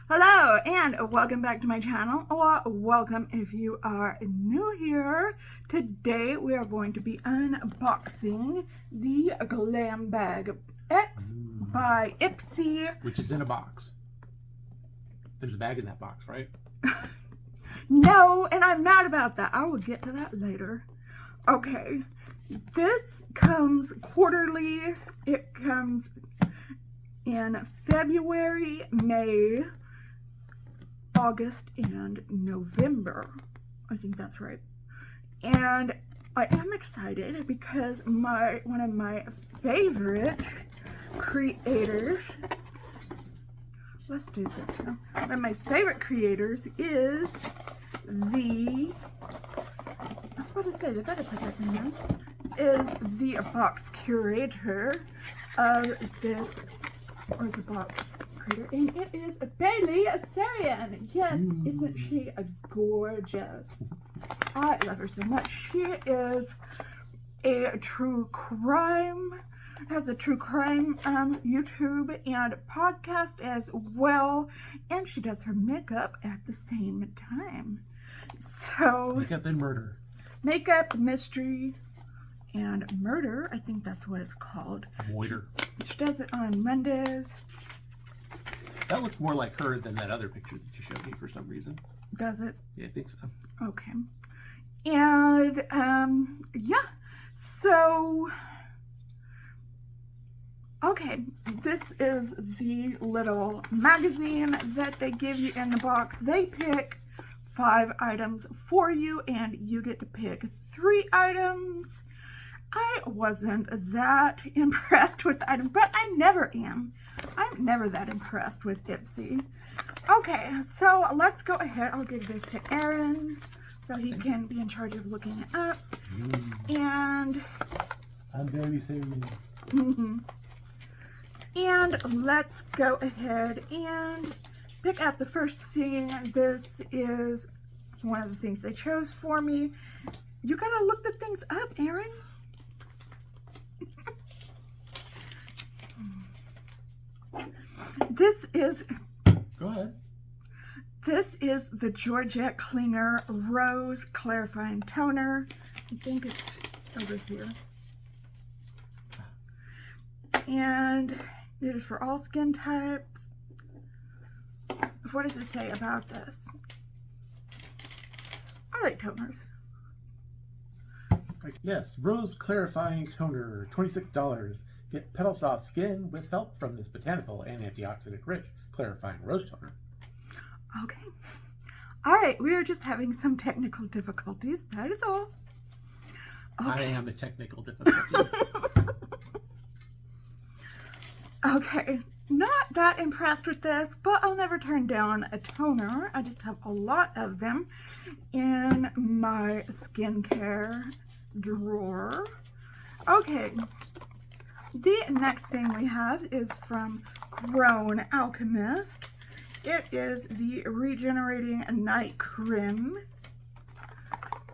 Hello and welcome back to my channel, or welcome if you are new here. Today we are going to be unboxing the Glam Bag X by Ipsy. Which is in a box. There's a bag in that box, right? No, and I'm mad about that. I will get to that later. Okay, this comes quarterly. It comes in February, May, August, and November. I think that's right. And I am excited because one of my favorite creators, let's do this now. One of my favorite creators is I was about to say, they better put that in there, is the box curator of this, or the box creator, and it is Bailey Sarian. Yes, isn't she gorgeous? I love her so much. She is a true crime, has a true crime YouTube and podcast as well, and she does her makeup at the same time. So Makeup and murder. Makeup, mystery, and murder, I think that's what it's called. Moiter. She does it on Mondays. That looks more like her than that other picture that you showed me for some reason. Does it? Yeah, I think so. Okay. And, yeah. So, okay. This is the little magazine that they give you in the box. They pick 5 items for you, and you get to pick 3 items. I wasn't that impressed with the item, but I never am. I'm never that impressed with Ipsy. Okay, so let's go ahead. I'll give this to Aaron so he can be in charge of looking it up. And I'm very serious. And let's go ahead and pick out the first thing. This is one of the things they chose for me. You gotta look the things up, Aaron. This is, Go ahead. This is the Georgette Cleaner Rose Clarifying Toner. I think it's over here. And it is for all skin types. What does it say about this? I like toners. Yes, Rose Clarifying Toner, $26. Get petal soft skin with help from this botanical and antioxidant rich clarifying rose toner. Okay. All right, we are just having some technical difficulties. That is all. Okay. I am a technical difficulty. Okay, not that impressed with this, but I'll never turn down a toner. I just have a lot of them in my skincare drawer. Okay, the next thing we have is from Grown Alchemist. It is the Regenerating Night Cream.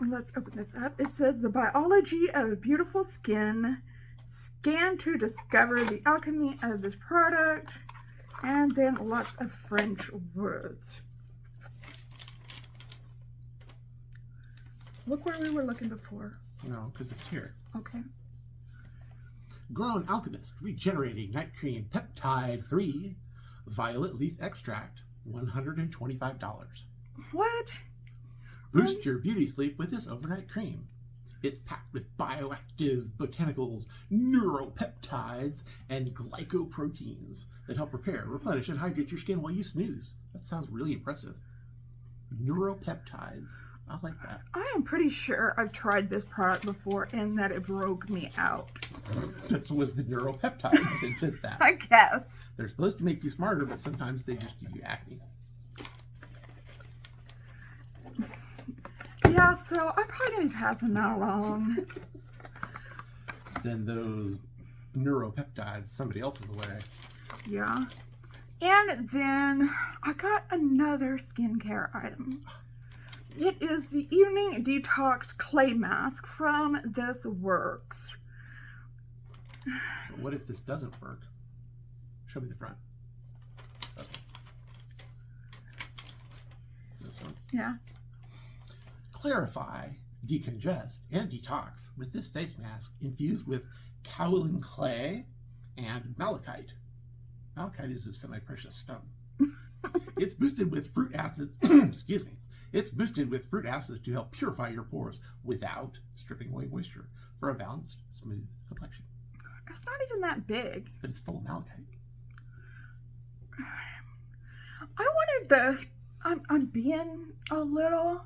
Let's open this up. It says the biology of beautiful skin. Scan to discover the alchemy of this product. And then lots of French words. Look where we were looking before. No, because it's here. Okay. Grown Alchemist Regenerating Night Cream Peptide 3 Violet Leaf Extract, $125. What? Boost your beauty sleep with this overnight cream. It's packed with bioactive botanicals, neuropeptides, and glycoproteins that help repair, replenish, and hydrate your skin while you snooze. That sounds really impressive. Neuropeptides. I like that. I am pretty sure I've tried this product before and that it broke me out. That was the neuropeptides that did that. I guess. They're supposed to make you smarter, but sometimes they just give you acne. Yeah, so I'm probably going to be passing that along. Send those neuropeptides somebody else's way. Yeah. And then I got another skincare item. It is the Evening Detox Clay Mask from This Works. What if this doesn't work? Show me the front. Okay. one. Yeah. Clarify, decongest, and detox with this face mask infused with kaolin clay and malachite. Malachite is a semi-precious stone. It's boosted with fruit acids. Excuse me. It's boosted with fruit acids to help purify your pores without stripping away moisture for a balanced, smooth complexion. It's not even that big. But it's full of malachite. I wanted the. I'm being a little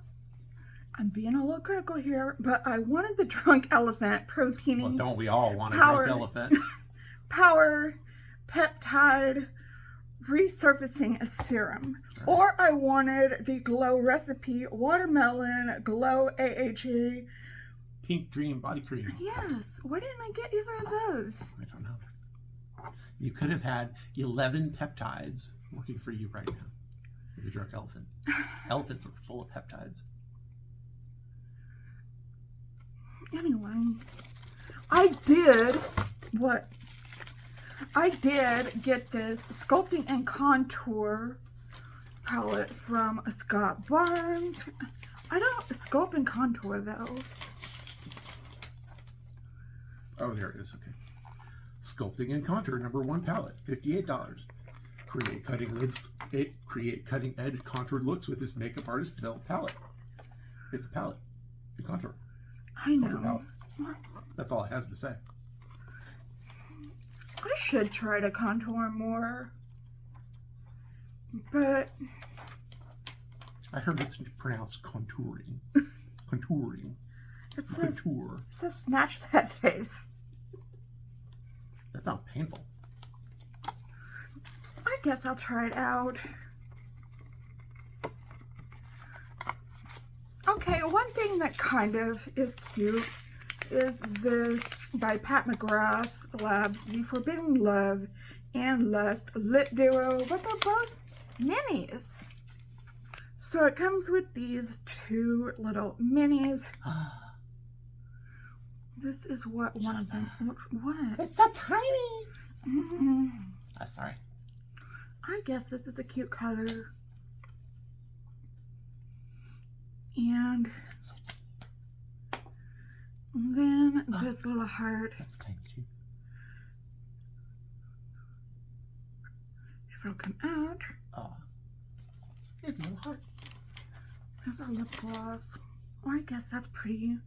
critical here, but I wanted the drunk elephant protein. Well, don't we all want a power, drunk elephant? Power peptide resurfacing serum. Right. Or I wanted the Glow Recipe Watermelon Glow AHA Pink Dream Body Cream. Yes. Why didn't I get either of those? I don't know. You could have had 11 peptides working for you right now. The drunk elephant. Elephants are full of peptides. Anyway, I did get this Sculpting and Contour palette from Scott Barnes. I don't sculpt and contour though. Oh, there it is. Okay. Sculpting and Contour #1 palette, $58. Create cutting edge contoured looks with this makeup artist developed palette. It's a palette. A contour. I know. That's all it has to say. I should try to contour more, but I heard it's pronounced contouring. Contouring. It says Contour. It says snatch that face. That sounds painful. I guess I'll try it out. Okay, one thing that kind of is cute is this by Pat McGrath Labs, the Forbidden Love and Lust Lip Duo, but they're both minis. So it comes with these two little minis. This is what one of them looks. What? It's so tiny. Mm-hmm. Sorry. I guess this is a cute color. And then this little heart. That's tiny too. If it'll come out. Oh. It's a little heart. There's our lip gloss. Oh, I guess that's pretty.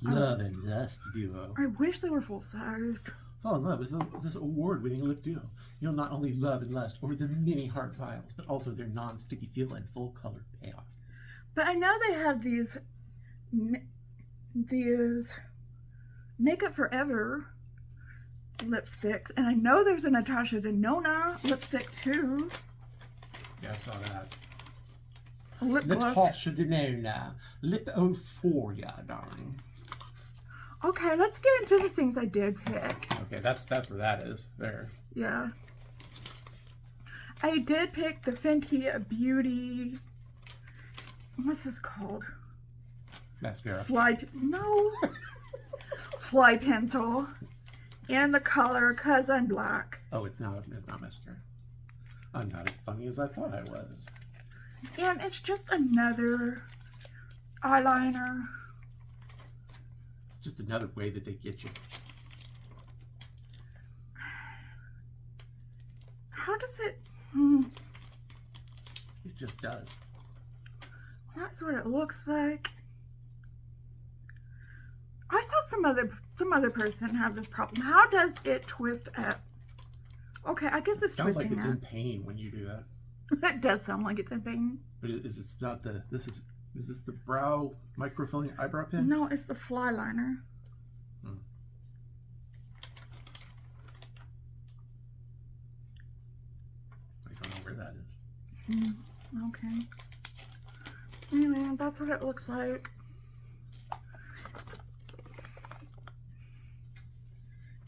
Love and Lust Duo. I wish they were full-sized. Fall in love with this award-winning lip duo. You'll not only love and lust over the mini heart vials, but also their non-sticky feel and full-color payoff. But I know they have these Makeup Forever lipsticks, and I know there's a Natasha Denona lipstick too. Yeah, I saw that. A lip gloss. Natasha Denona. Lip-o-phoria, darling. Okay, let's get into the things I did pick. Okay, that's where that is. There. Yeah. I did pick the Fenty Beauty. What's this called? Mascara. Fly pencil. And the color, 'cause I'm black. Oh, it's not mascara. I'm not as funny as I thought I was. And it's just another eyeliner. It's just another way that they get you. How does it... It just does. That's what it looks like. I saw some other person have this problem. How does it twist up? Okay, I guess it's Sounds twisting like it's up. in pain when you do that. It does sound like it's in pain. But it's not the. Is this the brow microfilling eyebrow pen? No, it's the fly liner. I don't know where that is. Okay. Anyway, that's what it looks like.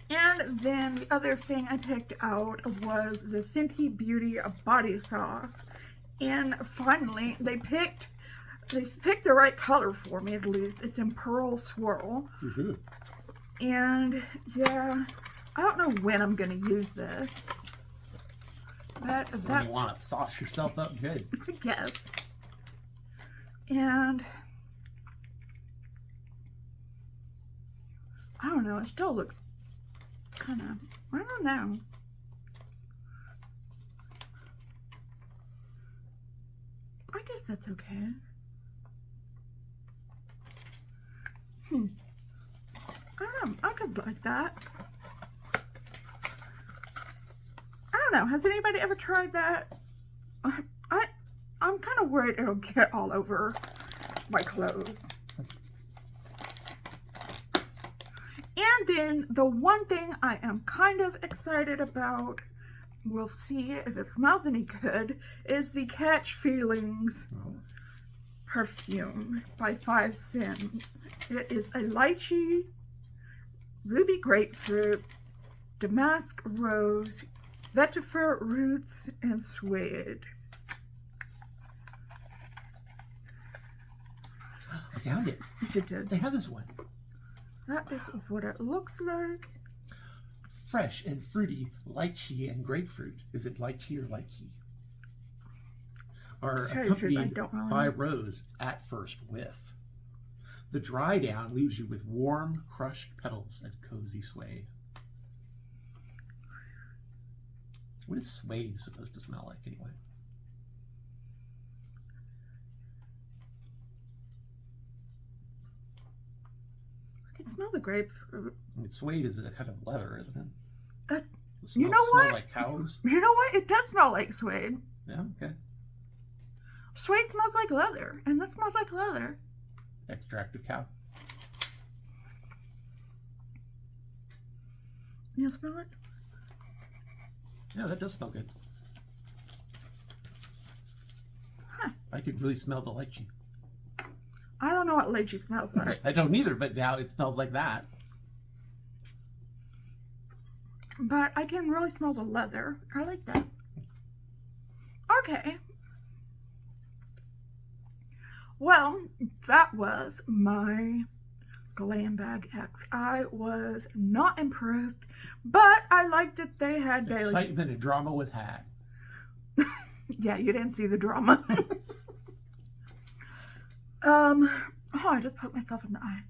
And then the other thing I picked out was this Fenty Beauty body sauce. And finally, they picked the right color for me, at least. It's in Pearl Swirl. Mm-hmm. And yeah, I don't know when I'm going to use this. But When that's... you want to sauce yourself up good. I guess. And I don't know, it still looks kind of, I don't know. I guess that's okay. I don't know, I could like that. I don't know, has anybody ever tried that? I'm kind of worried it'll get all over my clothes. And then the one thing I am kind of excited about, we'll see if it smells any good, is the Catch Feelings perfume by 5 Cents. It is a lychee, ruby grapefruit, damask rose, vetiver roots, and suede. I found it. You did. They have this one. That is what it looks like. Fresh and fruity lychee and grapefruit. Is it lychee or lychee? Are accompanied by rose at first whiff. The dry down leaves you with warm, crushed petals and cozy suede. What is suede supposed to smell like anyway? It smells like grapefruit. I mean, suede is a kind of leather, isn't it? You know what? Smell like cows? You know what? It does smell like suede. Yeah, okay. Suede smells like leather, and this smells like leather. Extract of cow. You smell it? Yeah, that does smell good. Huh. I could really smell the lychee. I don't know what lychee smells like. I don't either, but now it smells like that. But I can really smell the leather. I like that. Okay. Well, that was my Glam Bag X. I was not impressed, but I liked that they had daily Excitement and drama was had. Yeah, you didn't see the drama. Oh, I just poked myself in the eye.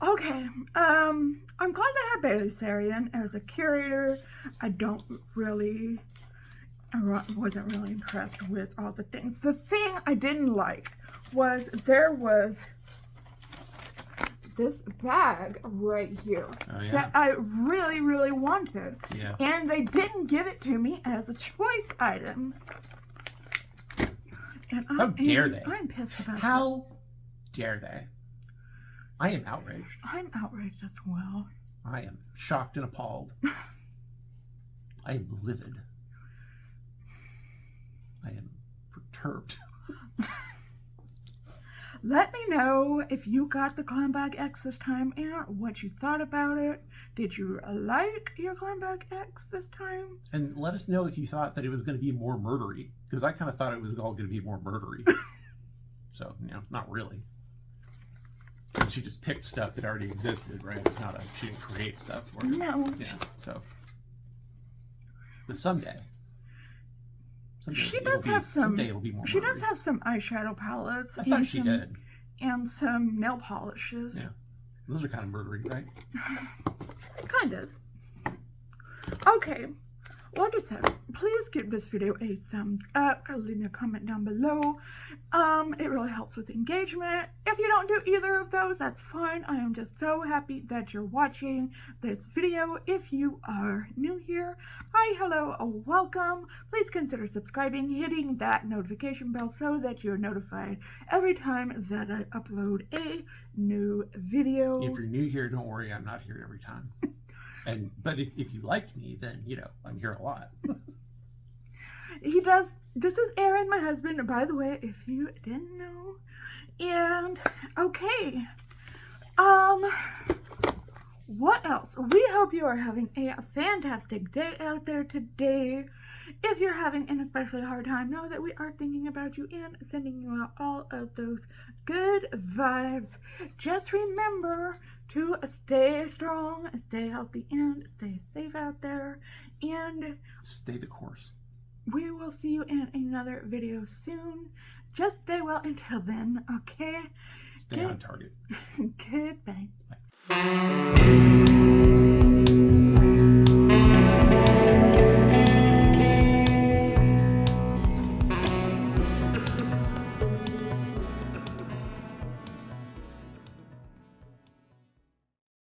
Okay, I'm glad they had Bailey Sarian as a curator. I wasn't really impressed with all the things. The thing I didn't like was there was this bag right here that I really, really wanted. Yeah. And they didn't give it to me as a choice item. And How dare they? I'm pissed about How dare they? I am outraged. I'm outraged as well. I am shocked and appalled. I am livid. I am perturbed. Let me know if you got the Glam Bag X this time and what you thought about it. Did you like your Glam Bag X this time? And let us know if you thought that it was going to be more murdery, because I kind of thought it was all going to be more murdery. So, not really. She just picked stuff that already existed, right? It's not she didn't create stuff for it. No. Yeah, so. But someday she does have some. Someday it'll be more She murdery. does have some eyeshadow palettes. I thought she did. And some nail polishes. Yeah. Those are kind of murdery, right? Kind of. Okay. Like I said, please give this video a thumbs up or leave me a comment down below. It really helps with engagement. If you don't do either of those, that's fine. I am just so happy that you're watching this video. If you are new here, hi, hello, welcome. Please consider subscribing, hitting that notification bell so that you're notified every time that I upload a new video. If you're new here, don't worry, I'm not here every time. But if you like me, then, I'm here a lot. He does. This is Aaron, my husband, by the way, if you didn't know. And, okay. What else? We hope you are having a fantastic day out there today. If you're having an especially hard time, know that we are thinking about you and sending you out all of those good vibes. Just remember to stay strong, stay healthy, and stay safe out there. And stay the course. we will see you in another video soon. Just stay well until then, okay? Stay on target. Goodbye.